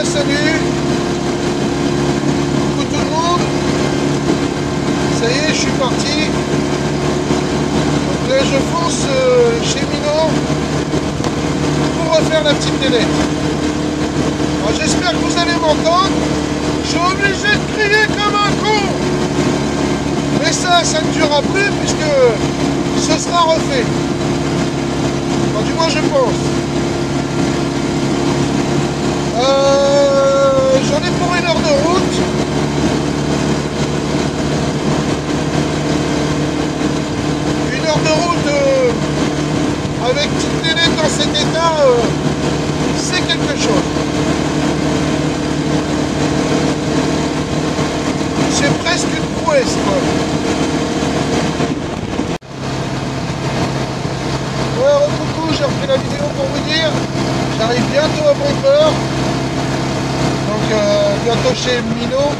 salut. Coucou tout le monde. Ça y est, je suis parti. Donc là, je fonce chez Minot pour refaire la petite nénette. Alors j'espère que vous allez m'entendre. Je suis obligé de crier comme un con. Mais ça ne durera plus puisque ce sera refait. Enfin, du moins, je pense. J'en ai pour 1 heure de route. Une heure de route avec petite nénette dans cet état, c'est quelque chose. C'est presque une prouesse, quoi. Alors, coucou, j'ai repris la vidéo pour vous dire, j'arrive bientôt à bon port. Donc bientôt chez Minot.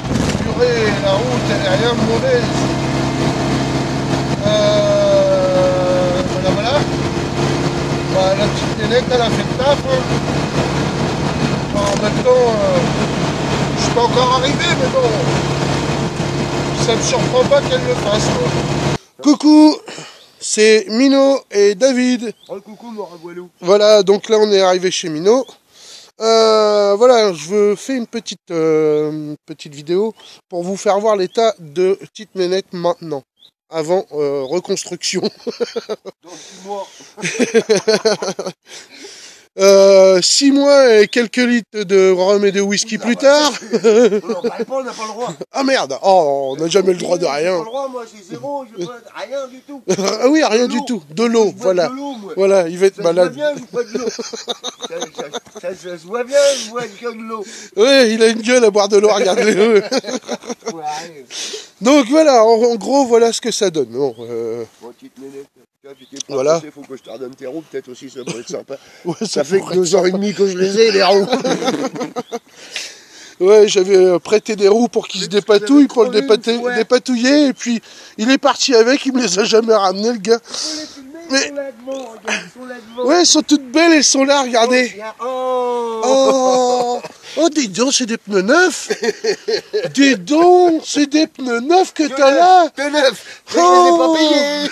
Purée, la route elle est rien de mauvaise. Voilà. Bah, la petite nénette elle a fait le taf. Hein. Enfin, en même temps, je suis pas encore arrivé, mais bon. Ça me surprend pas qu'elle le fasse. Quoi. Coucou, c'est Minot et David. Oh coucou mon ragoilou. Voilà, donc là on est arrivé chez Minot. Voilà, je veux faire une petite vidéo pour vous faire voir l'état de petite nénette maintenant, avant reconstruction. Dans 6 mois. 6 mois et quelques litres de rhum et de whisky plus tard. On n'en parle pas, on n'a pas le droit. Ah merde, oh, on n'a jamais le droit de rien. J'ai pas le droit, moi j'ai zéro, je veux rien du tout. Ah oui, rien du tout. De l'eau, voilà. De l'eau, moi. Voilà, il va être malade. Ça se voit bien, je bois de l'eau. Ça se voit bien, je bois que de l'eau. Oui, il a une gueule à boire de l'eau, regardez. Donc voilà, en gros, voilà ce que ça donne. Bon, petite nénette. Voilà. Il faut que je te redonne tes roues, peut-être aussi, ça pourrait être sympa. Ouais, ça fait que 2 heures et demie que je les ai, les roues. Ouais, j'avais prêté des roues pour qu'il se dépatouille, pour le dépatouiller, et puis il est parti avec, il me les a jamais ramenés, le gars. Mais... Ils sont là devant, regarde, ils sont là devant. Ouais, elles sont toutes belles, elles sont là, regardez. Oh, oh, dis donc, c'est des pneus neufs. Dis donc, c'est des pneus neufs que t'as là. Que neuf. Je les ai pas payés.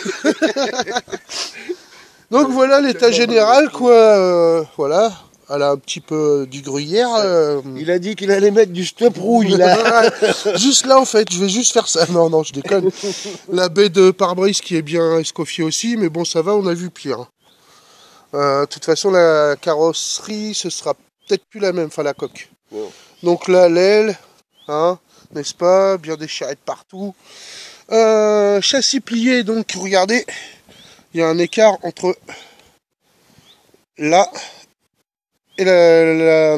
Donc voilà l'état général, quoi. Voilà. Elle a un petit peu du gruyère. Il a dit qu'il allait mettre du stop rouille là. Juste là en fait, je vais juste faire ça. Non, je déconne. La baie de pare-brise qui est bien escoffiée aussi, mais bon ça va, on a vu pire. De toute façon la carrosserie, ce sera peut-être plus la même, enfin la coque. Wow. Donc là l'aile, hein, n'est-ce pas, bien déchirée de partout. Châssis plié, donc regardez, il y a un écart entre là et la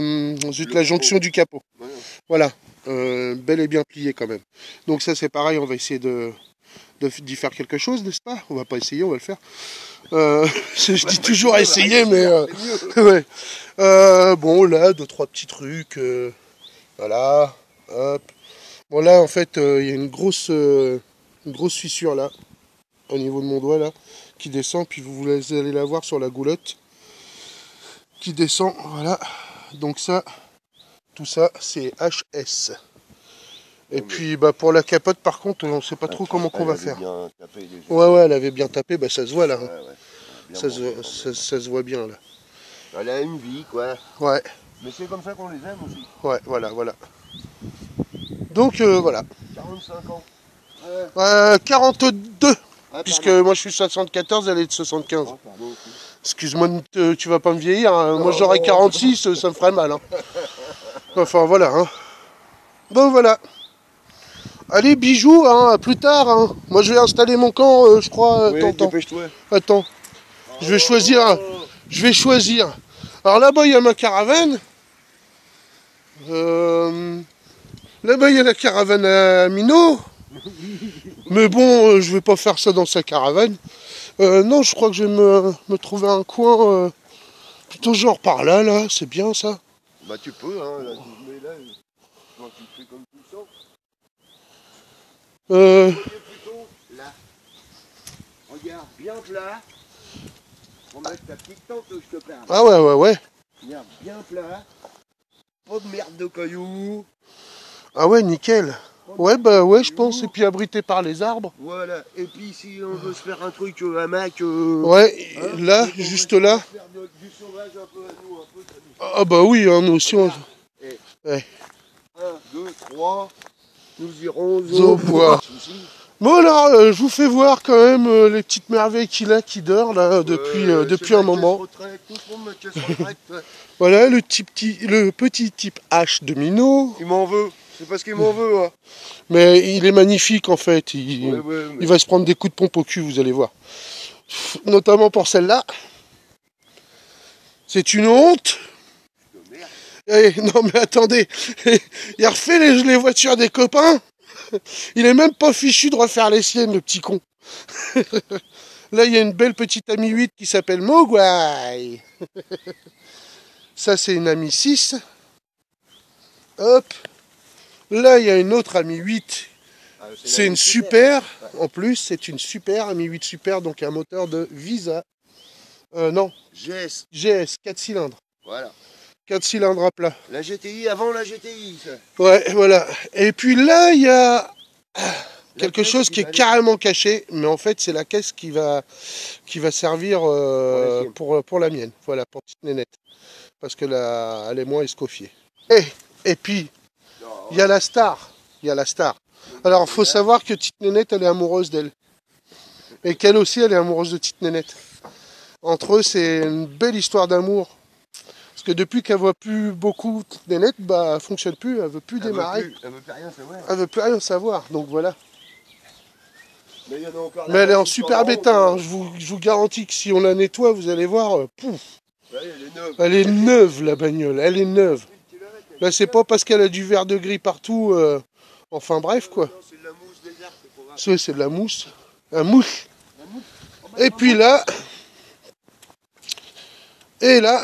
jonction du capot. Ouais. Voilà, bel et bien plié quand même. Donc ça c'est pareil, on va essayer d'y faire quelque chose, n'est-ce pas? On va pas essayer, on va le faire. Je dis toujours essayer, mais ouais. Bon là, 2-3 petits trucs, voilà. Hop. Bon là en fait, il y a une grosse fissure là, au niveau de mon doigt là, qui descend, puis vous allez la voir sur la goulotte. Qui descend, voilà, donc ça, tout ça c'est HS. Et puis bah pour la capote par contre on sait pas trop comment qu'on va faire. Ouais, elle avait bien tapé, bah ça se voit là. Hein. Ça se voit bien là. Elle a une vie quoi. Ouais. Mais c'est comme ça qu'on les aime aussi. Ouais, voilà. Donc voilà. 45 ans. 42. Puisque moi je suis 74, elle est de 75. Oh, excuse-moi, tu vas pas me vieillir, hein. Moi j'aurais 46, ça me ferait mal. Hein. Enfin voilà. Hein. Bon voilà. Allez bijoux, hein, à plus tard. Hein. Moi je vais installer mon camp, je crois. Oui, attends. Je vais choisir. Alors là-bas il y a ma caravane. Là-bas il y a la caravane à Minot. Mais bon, je vais pas faire ça dans sa caravane. Non, je crois que je vais me trouver un coin plutôt genre par là, c'est bien ça. Bah tu peux, hein, là, mais là, quand tu fais comme tout ça. Plutôt là. Regarde, bien plat. Pour mettre ta petite tente où je te parle. Ah ouais. Regarde, bien plat. pas de merde de cailloux. Ah ouais, nickel. Ouais, bah ouais, je pense. Et puis abrité par les arbres. Voilà. Et puis si on veut se faire un truc hamac. Ouais, hein, là, juste là. Faire du sauvage un peu à nous, un peu. Ah bah oui, hein, nous aussi. On... Et Ouais. 1, 2, 3. Nous irons au bois. Bon alors, je vous fais voir quand même les petites merveilles qu'il a qui dort là depuis un moment. Voilà le petit type H de Minot. Il m'en veut. C'est parce qu'il m'en veut. Hein. Mais il est magnifique en fait. Mais... il va se prendre des coups de pompe au cul, vous allez voir. Notamment pour celle-là. C'est une honte. Non mais attendez, il refait les voitures des copains. Il est même pas fichu de refaire les siennes, le petit con. Là, il y a une belle petite Ami 8 qui s'appelle Mogwai. Ça, c'est une Ami 6. Hop. Là, il y a une autre Ami 8. C'est une super. En plus, c'est une super Ami 8 super, donc un moteur de Visa. Non. GS, 4 cylindres. Voilà. 4 cylindres à plat. La GTI avant la GTI, ça. Ouais, voilà. Et puis là, il y a quelque chose qui est carrément caché, mais en fait, c'est la caisse qui va servir pour la mienne. Voilà, pour petite nénette. Parce que là, elle est moins escoffiée. Et puis, il y a la star. Il y a la star. Alors, il faut savoir que petite nénette, elle est amoureuse d'elle. Et qu'elle aussi, elle est amoureuse de petite nénette. Entre eux, c'est une belle histoire d'amour. Parce que depuis qu'elle voit plus beaucoup Nénette, bah elle fonctionne plus, elle veut plus démarrer. Elle veut plus rien savoir. Elle veut plus rien savoir, donc voilà. Mais, y en a encore mais elle est en superbe état, hein. Je vous garantis que si on la nettoie, vous allez voir, pouf. Ouais, elle est neuve. Elle est neuve la bagnole, elle est neuve. Là c'est pas parce qu'elle a du vert de gris partout, enfin bref quoi. C'est de la mousse des arbres, c'est de la mousse, un mouche. Et puis là, et là.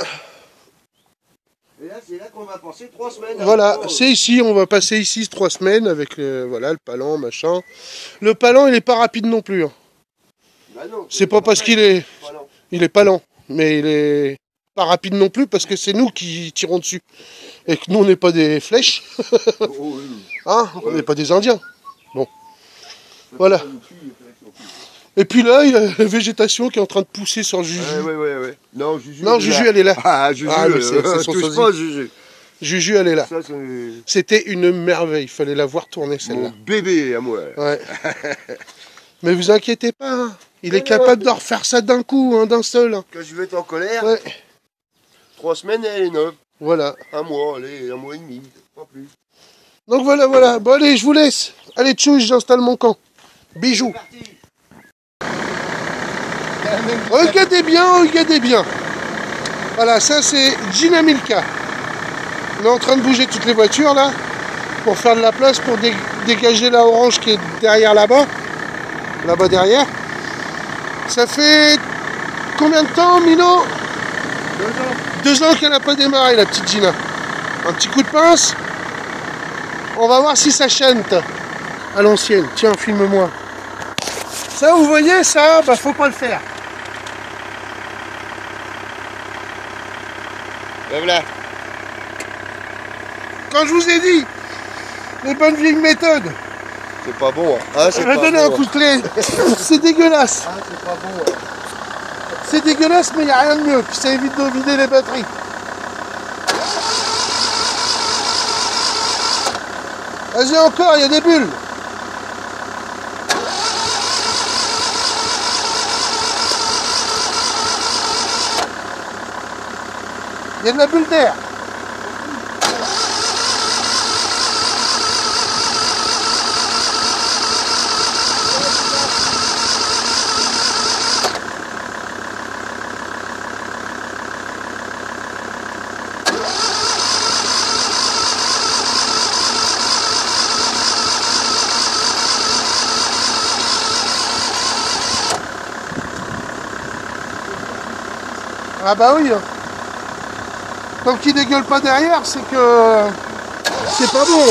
Et là, c'est là qu'on va passer 3 semaines. Voilà, c'est ici, on va passer ici 3 semaines avec voilà, le palan, machin. Le palan, il est pas rapide non plus. Hein. Bah non, c'est pas parce qu'il est... Il est pas lent, mais il est pas rapide non plus parce que c'est nous qui tirons dessus. Et que nous, on n'est pas des flèches. Hein, on n'est pas des Indiens. Bon. Voilà. Et puis là, il y a la végétation qui est en train de pousser sur Juju. Ouais. Non, Juju, elle est là. Ah, Juju, c'est son sosie. pas Juju. Juju, elle est là. C'était une merveille. Il fallait la voir tourner, celle-là. Mon bébé à moi. Ouais. Mais vous inquiétez pas. Hein. Il est capable de refaire ça d'un coup, hein, d'un seul. Hein. Quand je vais être en colère, ouais. 3 semaines, elle est neuve. Voilà. Un mois, allez, 1 mois et demi. Pas plus. Donc voilà. Bon, allez, je vous laisse. Allez, tchouche, j'installe mon camp. Bijoux. Regardez bien. Voilà, ça c'est Gina Milka. On est en train de bouger toutes les voitures là pour faire de la place, pour dégager la orange qui est derrière là-bas derrière. Ça fait combien de temps, Mino? 2 ans qu'elle n'a pas démarré, la petite Gina. Un petit coup de pince. On va voir si ça chante à l'ancienne. Tiens, filme-moi. Ça, vous voyez, ça, bah faut pas le faire. Et voilà. Quand je vous ai dit, les bonnes vieilles méthodes. C'est pas bon. Hein. Ah, je vais donner un coup de clé. C'est dégueulasse. Ah, c'est pas bon. Hein. C'est dégueulasse, mais il n'y a rien de mieux. Puis ça évite de vider les batteries. Vas-y encore, il y a des bulles. Il y a de la bulle d'air. Ah bah oui. Tant qu'il dégueule pas derrière, c'est que c'est pas bon.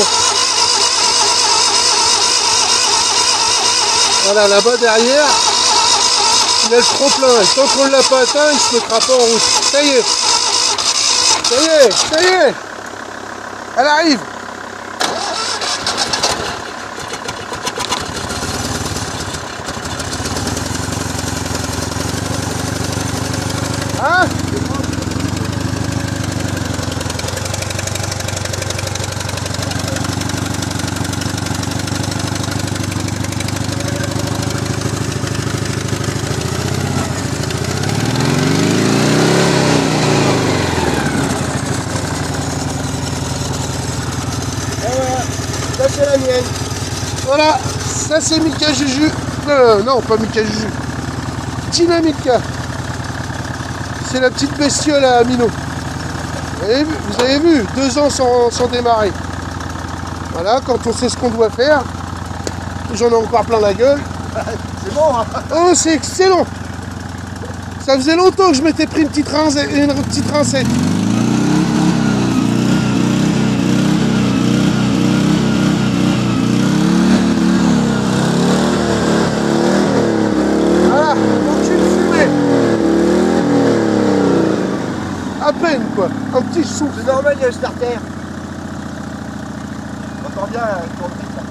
Voilà, là-bas derrière, il a le trop plein. Et tant qu'on ne l'a pas atteint, il se mettra pas en route. Ça y est. Elle arrive. Hein? Ça c'est la mienne. Voilà, ça c'est Milka Juju. Non, pas Milka Juju. Dynamica. C'est la petite bestiole à Mino. Vous avez vu 2 ans sans démarrer. Voilà, quand on sait ce qu'on doit faire. J'en ai encore plein la gueule. C'est bon, hein? Oh, c'est excellent. Ça faisait longtemps que je m'étais pris une petite rincette. Voilà, donc une fumée. À peine quoi, un petit souffle. C'est normal, il y a le starter. On entend bien la conduite là.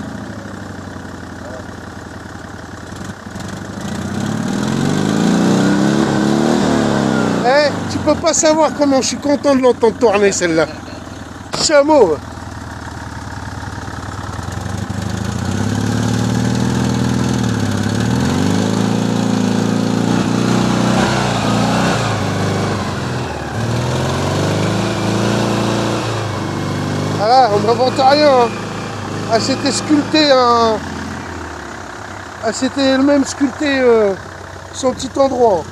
Eh, tu peux pas savoir comment je suis content de l'entendre tourner celle-là. Chameau. Voilà, on n'invente rien. Hein. Ah, c'était sculpté un. Ah, c'était elle-même sculpté son petit endroit.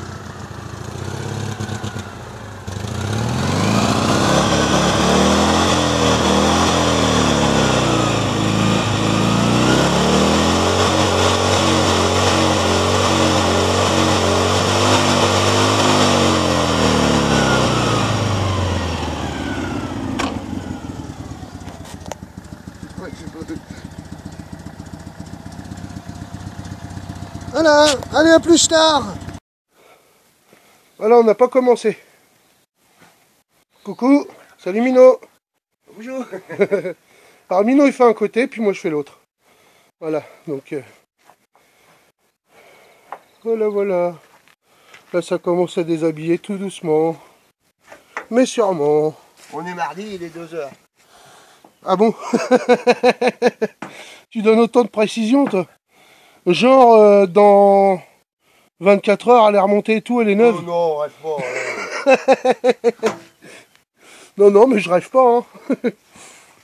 Voilà, allez à plus tard. Voilà, on n'a pas commencé. Coucou, salut Mino. Bonjour. Alors Mino il fait un côté, puis moi je fais l'autre. Voilà, donc voilà. Là ça commence à déshabiller tout doucement. Mais sûrement. On est mardi, il est 2h. Ah bon? Tu donnes autant de précision toi? Genre dans 24 heures elle est remontée et tout, elle est neuve. Oh non, rêve pas. Non, mais je rêve pas. Hein.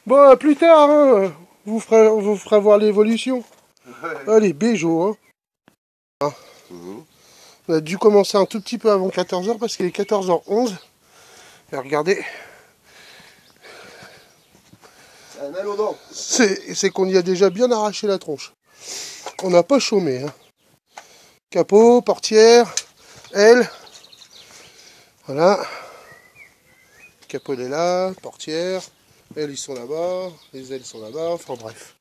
Bon, à plus tard, hein. Vous ferez voir l'évolution. Ouais. Allez, béjo. Hein. On a dû commencer un tout petit peu avant 14h parce qu'il est 14h11. Et regardez. C'est un mal aux dents. C'est qu'on y a déjà bien arraché la tronche. On n'a pas chômé. Hein. Capot, portière, aile. Voilà. Capot est là, portière. Ailes ils sont là-bas, les ailes sont là-bas, enfin bref.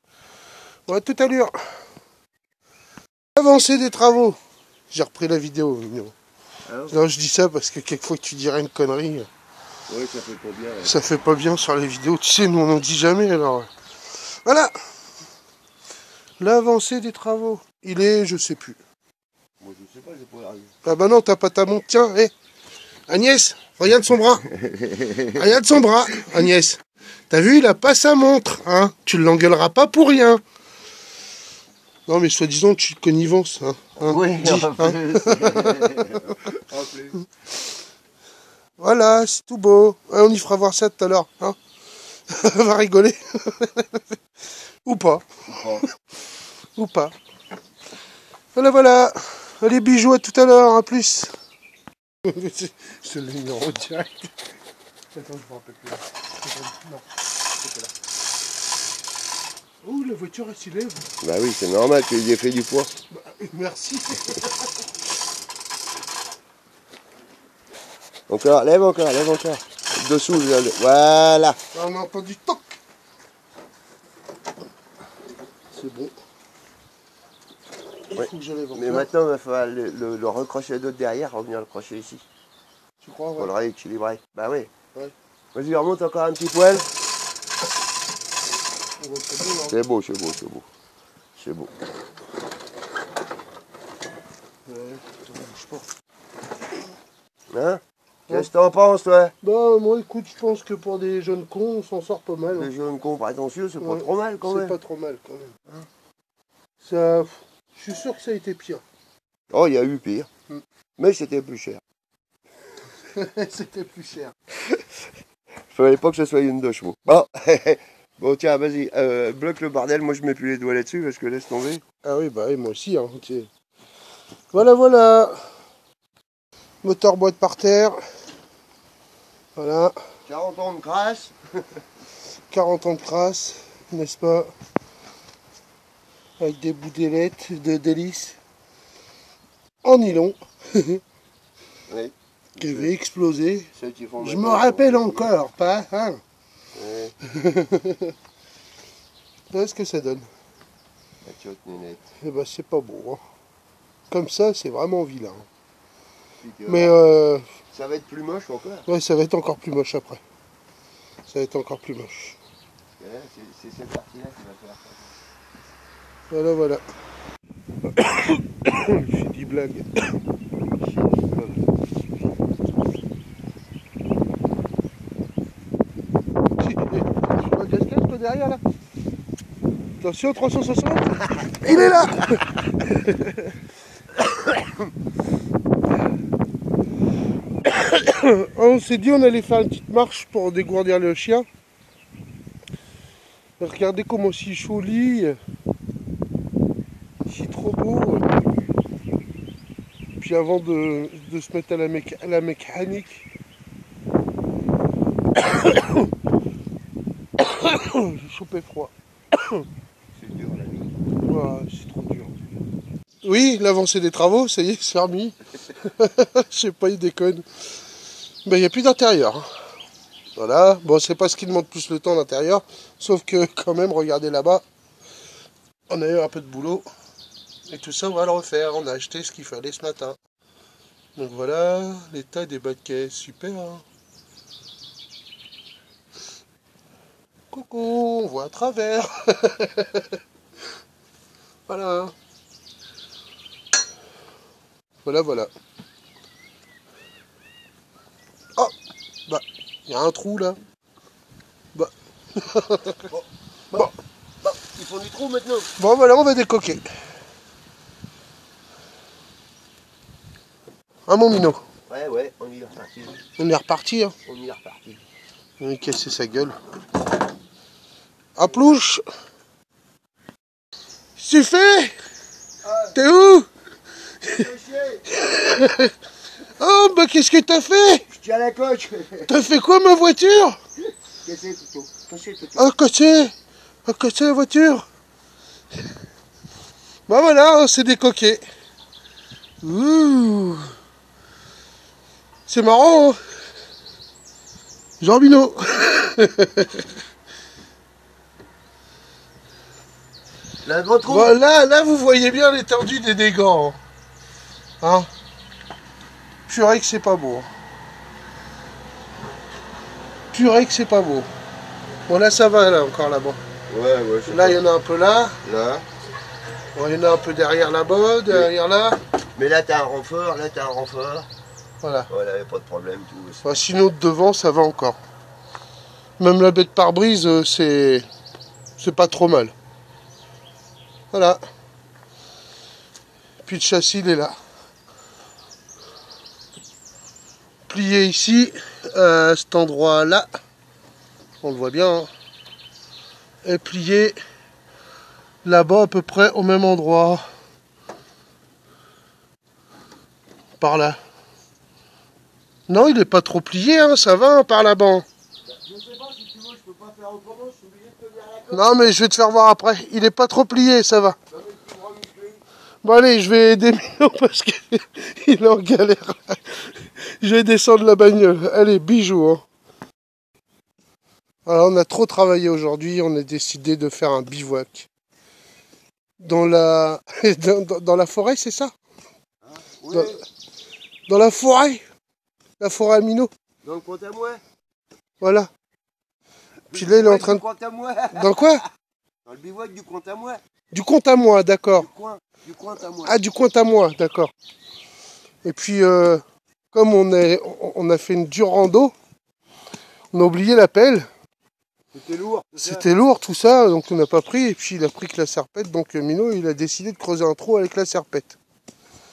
On va toute allure. Avancée des travaux. J'ai repris la vidéo, Mignon. Non, je dis ça parce que quelquefois que tu dirais une connerie. Oui, ça fait pas bien. Ouais. Ça fait pas bien sur les vidéos. Tu sais, nous on n'en dit jamais alors. Voilà. L'avancée des travaux. Il est, je sais plus. Moi je sais pas, j'ai pas regardé. Ah bah non, t'as pas ta montre. Tiens, hé. Agnès, regarde son bras. Regarde son bras, Agnès. T'as vu, il a pas sa montre, hein. Tu l'engueuleras pas pour rien. Non mais soi-disant tu connivence, hein. Oui, dis, en hein. plus. En plus. Voilà, c'est tout beau. Ouais, on y fera voir ça tout à l'heure, hein. On va rigoler. Ou pas. Ou pas. Voilà. Allez, bijoux, à tout à l'heure, à plus. Je te l'ai mis en haut direct. Attends, je me rappelle plus. Non, c'était là. Oh, la voiture, elle s'y lève. Bah oui, c'est normal qu'il ait fait du poids. Bah, merci. Encore, lève encore. Dessous, voilà. On a entendu toc. C'est bon. Il faut que je lève encore. Mais maintenant, il va falloir le recrocher d'autre derrière, revenir le crocher ici. Tu crois, ouais. Pour le rééquilibrer. Bah oui. Ouais. Vas-y, remonte encore un petit poil. C'est beau, c'est beau, c'est beau. C'est beau. Hein? Qu'est-ce que t'en penses, toi? Bah, moi, écoute, je pense que pour des jeunes cons, on s'en sort pas mal. Les jeunes cons prétentieux, c'est pas trop mal, quand même. C'est pas trop mal, quand même. Hein, ça, je suis sûr que ça a été pire. Oh, il y a eu pire. Mais c'était plus cher. C'était plus cher. Fallait pas que ce soit une de chevaux. Bon, bon tiens, vas-y, bloque le bordel, moi je mets plus les doigts là-dessus parce que laisse tomber. Ah oui, bah oui, moi aussi. Hein, okay. Voilà, voilà. Moteur boîte par terre. Voilà. 40 ans de crasse. 40 ans de crasse, n'est-ce pas? Avec des bouts d'ailettes, de délices. En nylon. Oui. Qui avait explosé. Je me rappelle rappelle encore, pas, hein? Ouais. Voilà ce que ça donne. La tiote nénette. Eh ben, c'est pas beau. Hein. Comme ça, c'est vraiment vilain. Mais ça va être plus moche encore. ouais, ça va être encore plus moche après. Ça va être encore plus moche. C'est cette partie-là qui va faire ça. Voilà, voilà. Il fait des blagues. Je vois le cascade pas derrière là. Attention, 360. Il est là. On s'est dit on allait faire une petite marche pour dégourdir le chien. Regardez comment c'est joli. C'est trop beau. Puis avant de se mettre à la mécanique, j'ai chopé froid. C'est dur la vie. Ouais, c'est trop dur. Oui, l'avancée des travaux, ça y est, c'est remis. Je sais pas, il déconne. Ben, il n'y a plus d'intérieur. Hein. Voilà. Bon, c'est pas ce qui demande plus le temps d'intérieur. Sauf que, quand même, regardez là-bas. On a eu un peu de boulot. Et tout ça, on va le refaire. On a acheté ce qu'il fallait ce matin. Donc voilà, l'état des bas de caisse. Super. Hein. Coucou, on voit à travers. Voilà. Voilà, voilà. Oh, bah, il y a un trou là. Bah. Bon, ils font du trou maintenant. Bon, voilà, on va décoquer. Hein, mon minot? Ouais, on y est reparti. On est reparti, hein. On y est reparti. On a cassé sa gueule. À plouche. C'est fait. T'es où? Oh, bah qu'est-ce que t'as fait? Je tiens la coche. T'as fait quoi ma voiture? Cassé, Toto. Cassé, Toto. Ah, cassé la voiture. Bah voilà, on s'est décoqué. Ouh. C'est marrant, hein? Jean Binot. Là, gros trou. Bon, là, vous voyez bien l'étendue des dégâts. Hein? Purée que c'est pas beau. Purée que c'est pas beau. Bon, là, ça va, là, encore là-bas. Ouais, Là, il y en a un peu là. Là. Bon, il y en a un peu derrière là-bas, derrière là. Mais là, t'as un renfort, là, t'as un renfort. Voilà. Voilà, y a pas de problème. Tout. Enfin, sinon, de devant, ça va encore. Même la baie de pare-brise, c'est pas trop mal. Voilà. Puis le châssis, il est là. Plié ici, à cet endroit-là. On le voit bien. Hein. Et plié là-bas, à peu près au même endroit. Par là. Non, il est pas trop plié, hein, ça va, hein, par là-bas. Je sais pas si tu veux, je peux pas faire autrement, je suis obligé de tenir la coche. Non, mais je vais te faire voir après. Il est pas trop plié, ça va. Bon, allez, je vais aider Mino parce qu'il est en galère. Je vais descendre la bagnole. Allez, bisous. Hein. Alors, on a trop travaillé aujourd'hui. On a décidé de faire un bivouac. Dans la, dans la forêt, c'est ça? Oui. Dans la forêt. La forêt à Mino. Dans le compte à moi. Voilà. Puis là, il est en train de... Compte à moi. Dans quoi? Dans le bivouac du coin à moi. Du compte à moi, d'accord. Du coin à moi. Ah, du compte à moi, d'accord. Et puis, comme on a fait une dure rando, on a oublié la pelle. C'était lourd. C'était lourd tout ça, donc on n'a pas pris. Et puis il a pris que la serpette, donc Mino il a décidé de creuser un trou avec la serpette.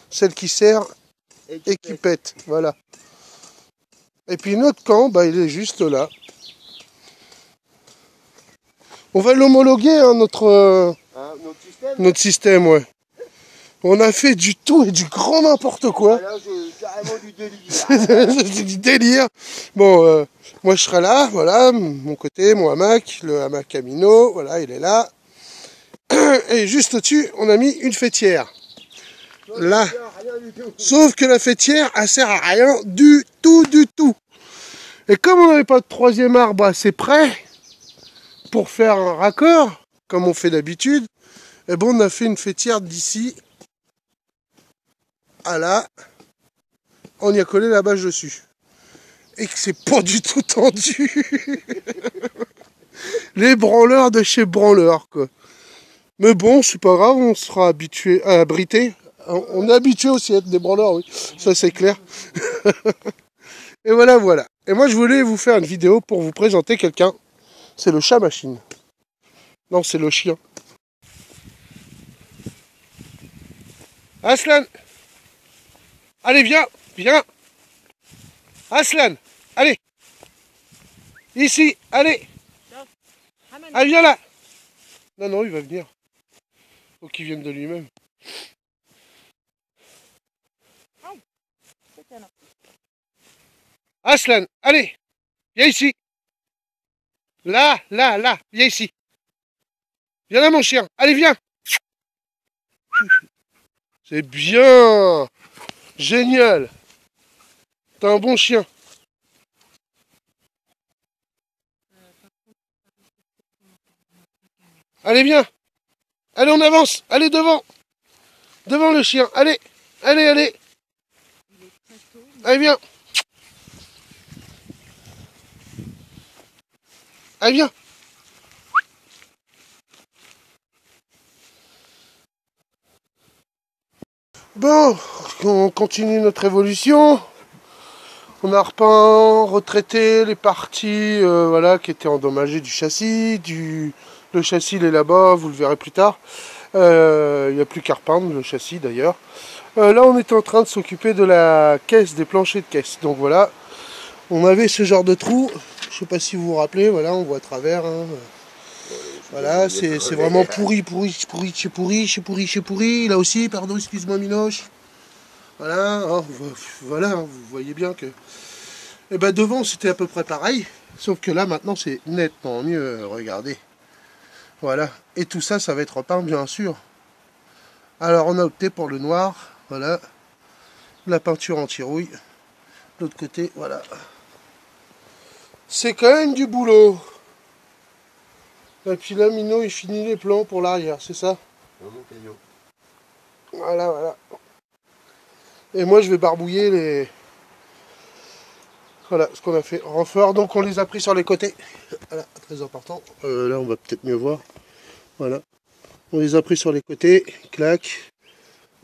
Celle qui sert et qui pète, voilà. Et puis notre camp, bah, il est juste là. On va l'homologuer, hein, notre système, ouais. On a fait du tout et du grand n'importe quoi. Ah là, carrément du délire. C'est du délire. Bon, moi je serai là, voilà, mon côté, mon hamac, le hamac à Mino, voilà, il est là. Et juste au-dessus, on a mis une fêtière. Là. Sauf que la fêtière, elle sert à rien du tout, du tout. Et comme on n'avait pas de troisième arbre assez près pour faire un raccord, comme on fait d'habitude, eh ben on a fait une fêtière d'ici à là. On y a collé la bâche dessus. Et que c'est pas du tout tendu. Les branleurs de chez branleurs, quoi. Mais bon, c'est pas grave, on sera habitué à abriter. On est habitué aussi à être des branleurs, oui. Ça, c'est clair. Et voilà, voilà. Et moi, je voulais vous faire une vidéo pour vous présenter quelqu'un. C'est le chat machine. Non, c'est le chien. Aslan! Allez, viens! Viens! Aslan! Allez! Ici! Allez! Allez, viens là! Non, non, il va venir. Faut qu'il vienne de lui-même. Aslan, allez, viens ici. Là, là, là, viens ici. Viens là, mon chien. Allez, viens. C'est bien. Génial. T'es un bon chien. Allez, viens. Allez, on avance. Allez, devant. Devant le chien. Allez, allez, allez. Allez, viens. Allez, viens. Bon, on continue notre évolution. On a repeint, retraité les parties voilà, qui étaient endommagées du châssis. Le châssis, il est là-bas, vous le verrez plus tard. Il n'y a plus qu'à repeindre, le châssis d'ailleurs. Là, on était en train de s'occuper de la caisse, des planchers de caisse. Donc voilà, on avait ce genre de trou. Je sais pas si vous vous rappelez, voilà, on voit à travers. Hein. Voilà, c'est vraiment pourri, pourri, pourri, chez pourri, chez pourri, chez pourri. Là aussi, pardon, excuse-moi Minoche. Voilà, hein, voilà, hein, vous voyez bien que... Et ben devant, c'était à peu près pareil. Sauf que là, maintenant, c'est nettement mieux. Regardez. Voilà. Et tout ça, ça va être repeint, bien sûr. Alors, on a opté pour le noir. Voilà. La peinture anti-rouille. De l'autre côté, voilà. C'est quand même du boulot. Et puis là, Mino, il finit les plans pour l'arrière, c'est ça? Voilà, voilà. Et moi, je vais barbouiller les... Voilà, ce qu'on a fait. Renfort, donc on les a pris sur les côtés. Voilà, très important. Là, on va peut-être mieux voir. Voilà. On les a pris sur les côtés. Clac.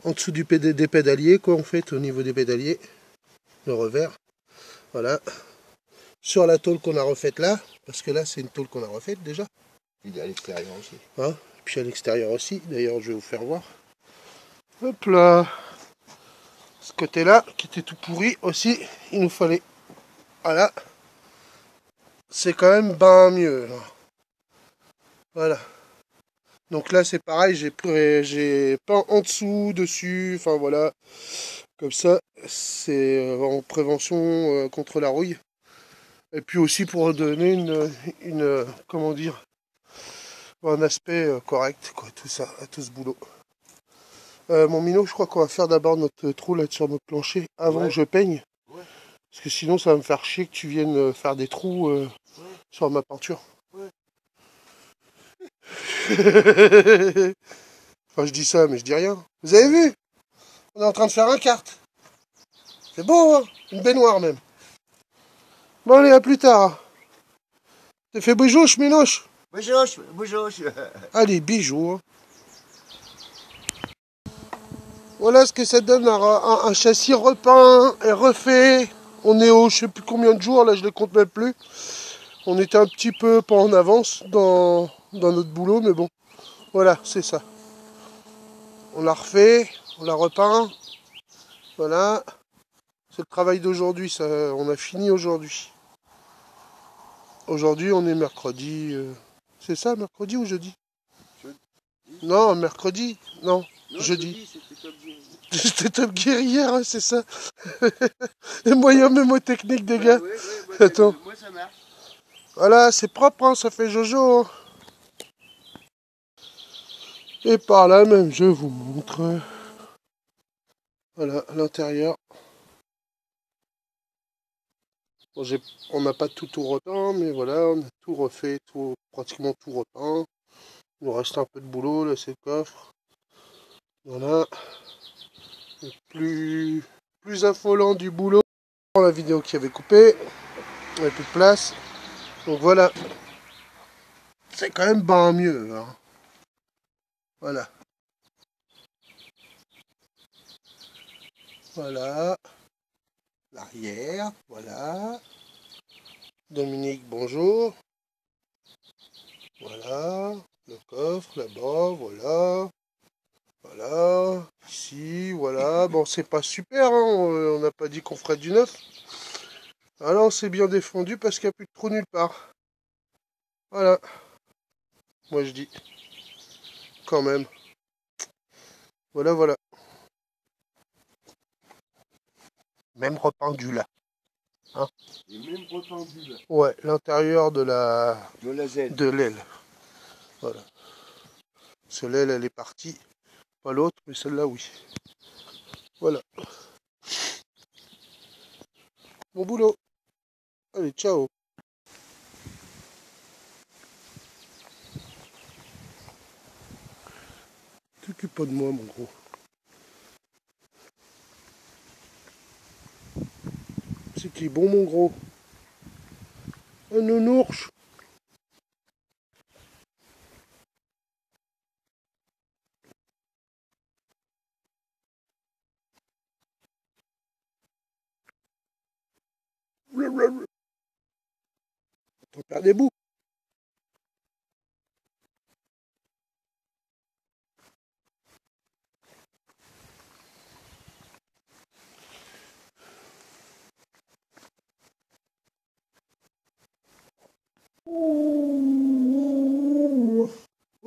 En dessous des pédaliers, quoi, en fait, au niveau des pédaliers. Le revers. Voilà. Sur la tôle qu'on a refaite là. Parce que là, c'est une tôle qu'on a refaite déjà. Il est à l'extérieur aussi. Hein, et puis à l'extérieur aussi. D'ailleurs, je vais vous faire voir. Hop là. Ce côté-là, qui était tout pourri aussi, il nous fallait... Voilà. C'est quand même bien mieux. Là. Voilà. Donc là, c'est pareil, j'ai peint en dessous, dessus, enfin voilà. Comme ça, c'est en prévention contre la rouille. Et puis aussi pour donner une comment dire, un aspect correct, quoi, tout ça, à tout ce boulot. Mon minot, je crois qu'on va faire d'abord notre trou là sur notre plancher avant que je peigne. Ouais. Parce que sinon, ça va me faire chier que tu viennes faire des trous sur ma peinture. Ouais. Enfin, je dis ça, mais je dis rien. Vous avez vu? On est en train de faire un kart. C'est beau, hein? Une baignoire même. Bon, allez, à plus tard. T'es fait bougeouche, Minoche? Bonjour. Allez, bijoux. Hein. Voilà ce que ça donne un châssis repeint et refait. On est au je sais plus combien de jours, là je les compte même plus. On était un petit peu pas en avance dans notre boulot, mais bon, voilà, c'est ça. On l'a refait, on l'a repeint. Voilà. C'est le travail d'aujourd'hui, ça. On a fini aujourd'hui. Aujourd'hui, on est mercredi. C'est ça, mercredi ou jeudi? Non, mercredi. Non, jeudi. C'était Top Gear hier, hein, c'est ça. Les moyens mémotechniques des gars. Attends. Moi ça marche. Voilà, c'est propre, hein, ça fait Jojo. Hein. Et par là même, je vous montre. Voilà, l'intérieur. Bon, on n'a pas tout repeint, mais voilà, on a tout refait, pratiquement tout repeint. Il nous reste un peu de boulot, là c'est le coffre. Voilà. Le plus affolant du boulot, la vidéo qui avait coupé. Il n'y avait plus de place. Donc voilà. C'est quand même bien mieux. Hein. Voilà. Voilà. L'arrière. Voilà. Dominique, bonjour. Voilà. Le coffre là-bas. Voilà. Voilà. Ici. Voilà. Bon, c'est pas super. Hein. On n'a pas dit qu'on ferait du neuf. Alors, on s'est bien défendu parce qu'il n'y a plus de trou nulle part. Voilà. Moi, je dis. Quand même. Voilà, voilà. Même rependu là. Hein. Et même rependu là. Ouais, l'intérieur de De l'aile. Voilà. Parce l'aile, elle est partie. Pas l'autre, mais celle-là, oui. Voilà. Bon boulot. Allez, ciao. T'occupe pas de moi, mon gros. C'est qui bon, mon gros? Un nounours. T'en perds des bouts.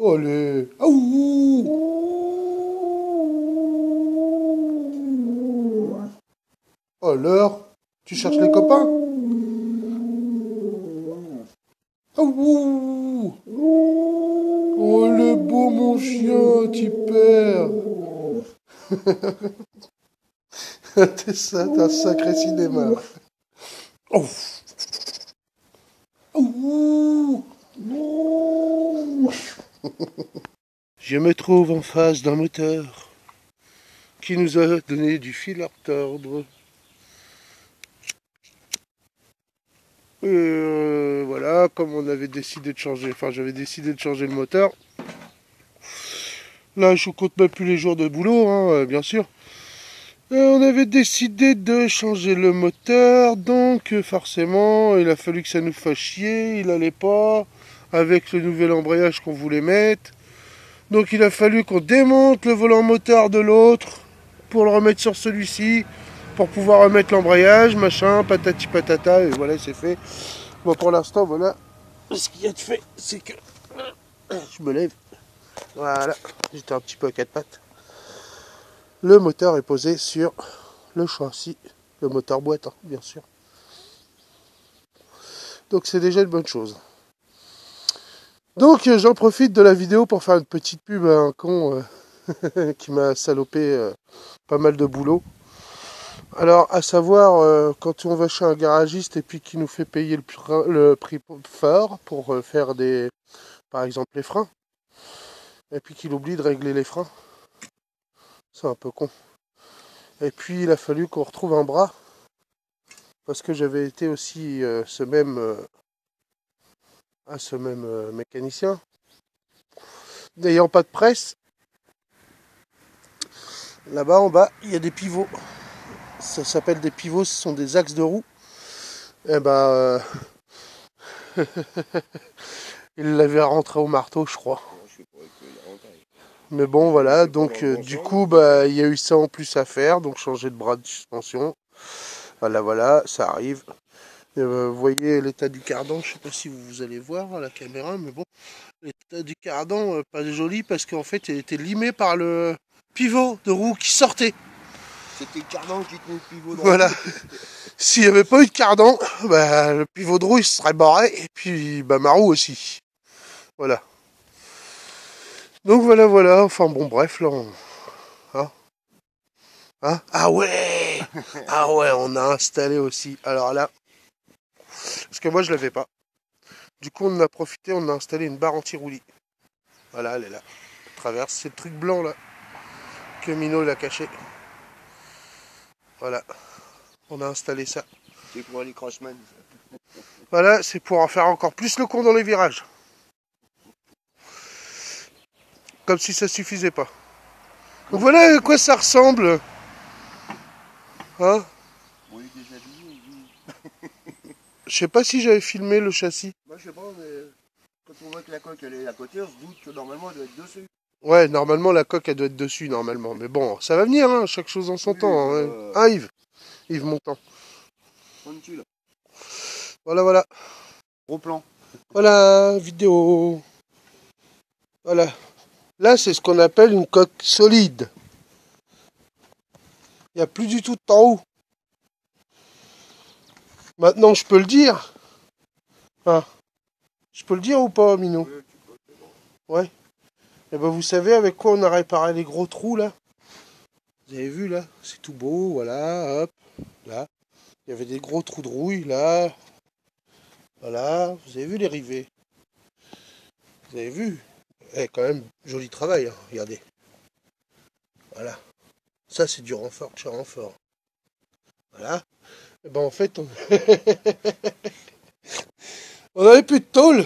Allez. Alors, tu cherches les copains? Oh, le beau mon chien, tu perds. T'es ça, t'es un sacré cinéma. Oh. Je me trouve en face d'un moteur qui nous a donné du fil à retordre. Voilà, comme on avait décidé de changer, j'avais décidé de changer le moteur. Là, je compte même plus les jours de boulot, hein, bien sûr. On avait décidé de changer le moteur, donc forcément, il a fallu que ça nous fasse chier, il allait pas, avec le nouvel embrayage qu'on voulait mettre. Donc il a fallu qu'on démonte le volant moteur de l'autre, pour le remettre sur celui-ci, pour pouvoir remettre l'embrayage, machin, patati patata, et voilà, c'est fait. Bon, pour l'instant, voilà, ce qu'il y a de fait, c'est que je me lève, voilà, j'étais un petit peu à quatre pattes. Le moteur est posé sur le châssis, le moteur boîte, hein, bien sûr. Donc c'est déjà une bonne chose. Donc j'en profite de la vidéo pour faire une petite pub à un con qui m'a salopé pas mal de boulot. Alors à savoir, quand on va chez un garagiste et puis qu'il nous fait payer le prix fort pour faire par exemple les freins, et puis qu'il oublie de régler les freins, c'est un peu con. Et puis il a fallu qu'on retrouve un bras, parce que j'avais été aussi ce même à ce même mécanicien. N'ayant pas de presse, là-bas en bas, il y a des pivots. Ça s'appelle des pivots, ce sont des axes de roue. Et ben, il l'avait rentré au marteau, je crois. Mais bon, voilà, donc du coup, bah, il y a eu ça en plus à faire, donc changer de bras de suspension. Voilà, ça arrive. Vous voyez l'état du cardan, je sais pas si vous allez voir à la caméra, mais bon, l'état du cardan, pas joli parce qu'en fait, il était limé par le pivot de roue qui sortait. C'était le cardan qui tenait le pivot de roue. Voilà. S'il n'y avait pas eu de cardan, bah, le pivot de roue il se serait barré, et puis bah, ma roue aussi. Voilà. Donc voilà, enfin bon, bref, là, hein ah ouais. Ah ouais, on a installé aussi. Alors là, parce que moi je l'avais pas. Du coup, on en a profité, on a installé une barre anti-roulis. Voilà, elle est là. Elle traverse, c'est le truc blanc là, que Mino l'a caché. Voilà, on a installé ça. C'est pour les crossman. Voilà, c'est pour en faire encore plus le con dans les virages. Comme si ça suffisait pas. Donc voilà à quoi ça ressemble. Hein? Oui, déshabillé. Je sais pas si j'avais filmé le châssis. Moi, je sais pas, mais quand on voit que la coque elle est à côté, on se doute que normalement elle doit être dessus. Ouais, normalement la coque elle doit être dessus normalement. Mais bon, ça va venir, hein, chaque chose en son temps. Hein. Ah Yves, Yves Montand. Dessus, là. Voilà. Gros plan. Voilà, vidéo. Voilà. Là, c'est ce qu'on appelle une coque solide. Il n'y a plus du tout de temps haut. Maintenant, je peux le dire. Hein, je peux le dire ou pas, Minou? Ouais. Et ben, vous savez avec quoi on a réparé les gros trous, là? Vous avez vu, là? C'est tout beau, voilà, hop, là. Il y avait des gros trous de rouille, là. Voilà, vous avez vu les rivets? Vous avez vu? Eh, quand même, joli travail, hein, regardez. Voilà. Ça, c'est du renfort de chez renfort. Voilà. Et ben, en fait, on avait plus de tôle.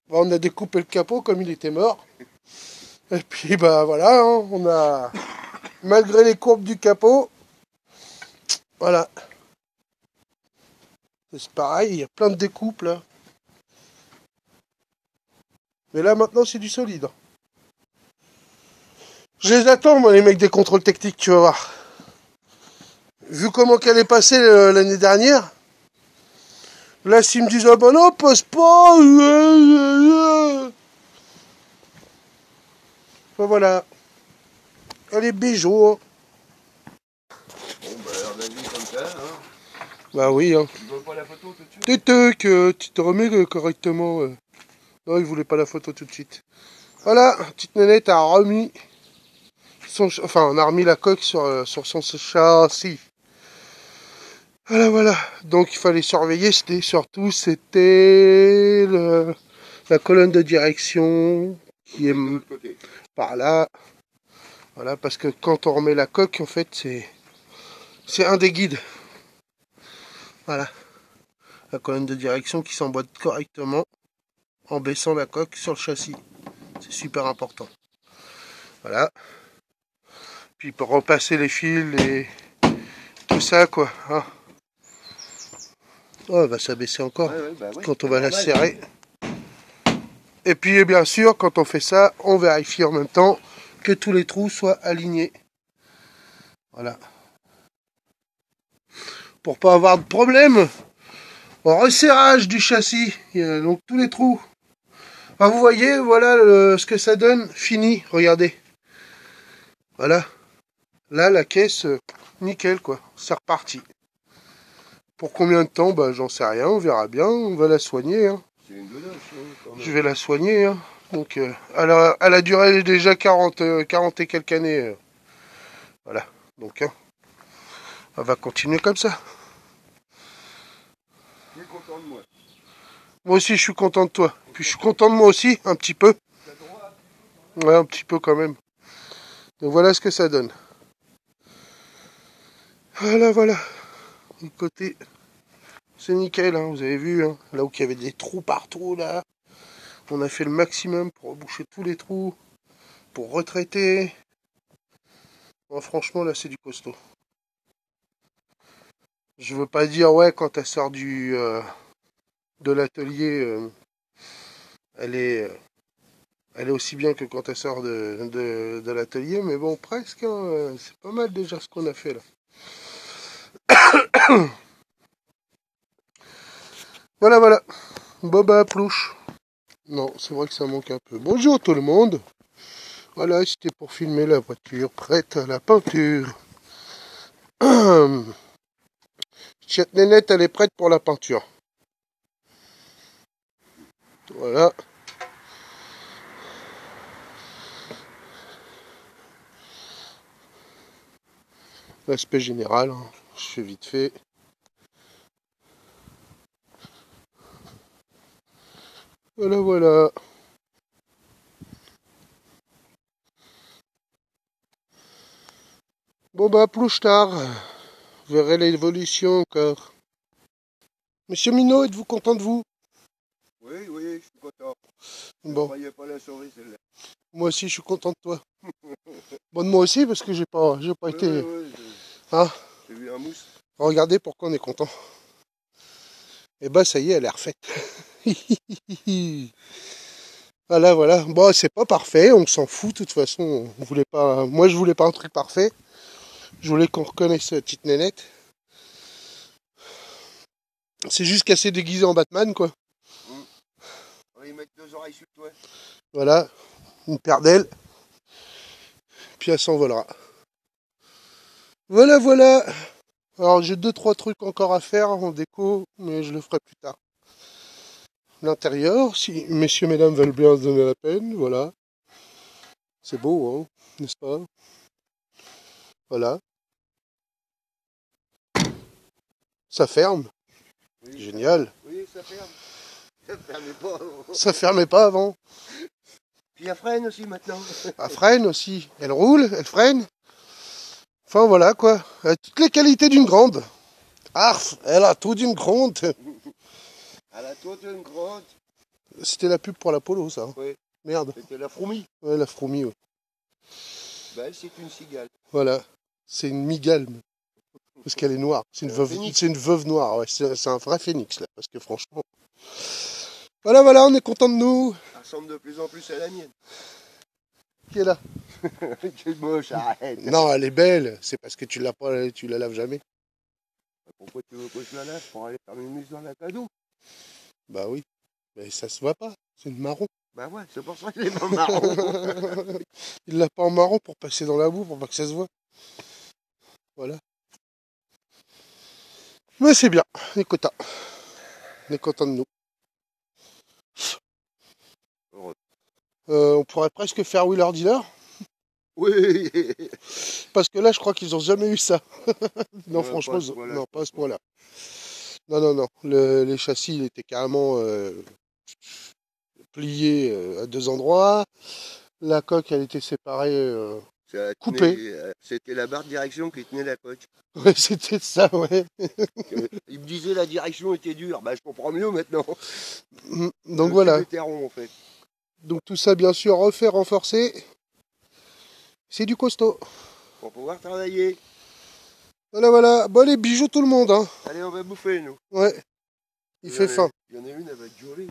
On a découpé le capot comme il était mort. Et puis, bah voilà, hein, on a, malgré les courbes du capot, voilà. C'est pareil, il y a plein de découpes là. Mais là, maintenant, c'est du solide. Je les attends, moi, les mecs des contrôles techniques, tu vas voir. Vu comment qu'elle est passée l'année dernière, là, s'ils me disent, ah bah non, passe pas. Ben voilà. Elle est bijou. Bon, bah, on a vu comme ça, hein. Bah oui, hein. Tu veux pas la photo tout de suite? Que tu te remets correctement. Non, il voulait pas la photo tout de suite. Voilà, petite nénette a remis on a remis la coque sur son châssis. Voilà. Donc il fallait surveiller, c'était la colonne de direction qui est par là. Voilà, parce que quand on remet la coque, en fait, c'est un des guides. Voilà. La colonne de direction qui s'emboîte correctement en baissant la coque sur le châssis. C'est super important. Voilà. Puis pour repasser les fils et tout ça, quoi. Hein. Oh, elle va s'abaisser encore quand on va la serrer. Et puis, bien sûr, quand on fait ça, on vérifie en même temps que tous les trous soient alignés. Voilà. Pour pas avoir de problème au resserrage du châssis. Il y a donc tous les trous. Enfin, vous voyez, voilà ce que ça donne. Fini, regardez. Voilà. Là, la caisse, nickel, quoi. C'est reparti. Pour combien de temps? Bah, j'en sais rien, on verra bien. On va la soigner. Hein. C'est une godasse, hein, je vais la soigner. Hein. Donc, elle a duré déjà 40 et quelques années. Voilà. Donc, hein, elle va continuer comme ça. Je suis content de moi. Moi aussi, je suis content de toi. Puis, je suis content de moi aussi, un petit peu. Ouais, un petit peu quand même. Donc, voilà ce que ça donne. Voilà. Du côté, c'est nickel, hein, vous avez vu. Hein, là où il y avait des trous partout, là. On a fait le maximum pour reboucher tous les trous, pour retraiter. Bon, franchement, là, c'est du costaud. Je veux pas dire, ouais, quand elle sort de l'atelier, elle est aussi bien que quand elle sort de l'atelier, mais bon, presque, hein, c'est pas mal déjà ce qu'on a fait là. Voilà, voilà. Boba Plouche. Non, c'est vrai que ça manque un peu. Bonjour tout le monde. Voilà, c'était pour filmer la voiture prête à la peinture. Chette Nénette, elle est prête pour la peinture. Voilà. L'aspect général, hein. Je fais vite fait. Voilà, voilà. Bon bah, plus tard, vous verrez l'évolution encore. Monsieur Minot, êtes-vous content de vous? Oui, oui, je suis content. Je Bon, croyais pas la sauver celle-là. moi aussi je suis content de toi. Bon, de moi aussi parce que j'ai pas été... Hein? J'ai vu un mousse. Regardez pourquoi on est content. Et bah ça y est, elle est refaite. Voilà, voilà. Bon, c'est pas parfait, on s'en fout de toute façon. On voulait pas... Moi je voulais pas un truc parfait. Je voulais qu'on reconnaisse petite Nénette. C'est juste qu'elle s'est déguisée en Batman, quoi. On va y mettre 2 oreilles sur toi. Voilà, une paire d'ailes. Puis elle s'envolera. Voilà, voilà. Alors j'ai 2-3 trucs encore à faire en déco, mais je le ferai plus tard. L'intérieur, si messieurs, mesdames veulent bien se donner la peine, voilà. C'est beau, hein, n'est-ce pas? Voilà. Ça ferme. Oui, Génial. oui, ça ferme. Ça fermait pas avant. Ça fermait pas avant. Puis elle freine aussi maintenant. Elle freine aussi. Elle roule, elle freine. Enfin voilà quoi. Elle a toutes les qualités d'une grande. Arf, elle a tout d'une grande. Elle a toute une grotte. C'était la pub pour l'Apollo, ça. Oui. Merde. C'était la fourmi. Ouais, la fourmi, ouais. Bah, elle, c'est une cigale. Voilà. C'est une migalme. Parce qu'elle est noire. C'est une veuve noire. Ouais, c'est un vrai phénix, là. Parce que franchement. Voilà, voilà, on est content de nous. Elle ressemble de plus en plus à la mienne. Qui est là? Quelle moche, arrête. Non, elle est belle. C'est parce que tu la laves jamais. Pourquoi tu veux que je la lave pour aller faire mes muses dans la cadeau? Bah oui. Mais ça se voit pas. C'est une marron. Bah ouais, c'est pour ça que je l'ai pas marron. Il l'a pas en marron pour passer dans la boue, pour pas que ça se voit. Voilà. Mais c'est bien. On est content. On est content de nous. On pourrait presque faire Wheeler Dealer. Oui. Parce que là, je crois qu'ils ont jamais eu ça. Non, Ouais, franchement, voilà, non, pas à ce point-là. Non, non, non. Les châssis, il était carrément plié à 2 endroits. La coque, elle était séparée, coupée. C'était la barre de direction qui tenait la coque. Ouais, c'était ça, ouais. Il me disait la direction était dure. Bah, je comprends mieux maintenant. Donc voilà. Rond, en fait. Donc tout ça, bien sûr, refait, renforcé. C'est du costaud. Pour pouvoir travailler. Voilà, voilà. Bon, les bijoux, tout le monde, hein. Allez, on va bouffer, nous. Ouais. Il fait faim. Il y en a une, elle va être jolie.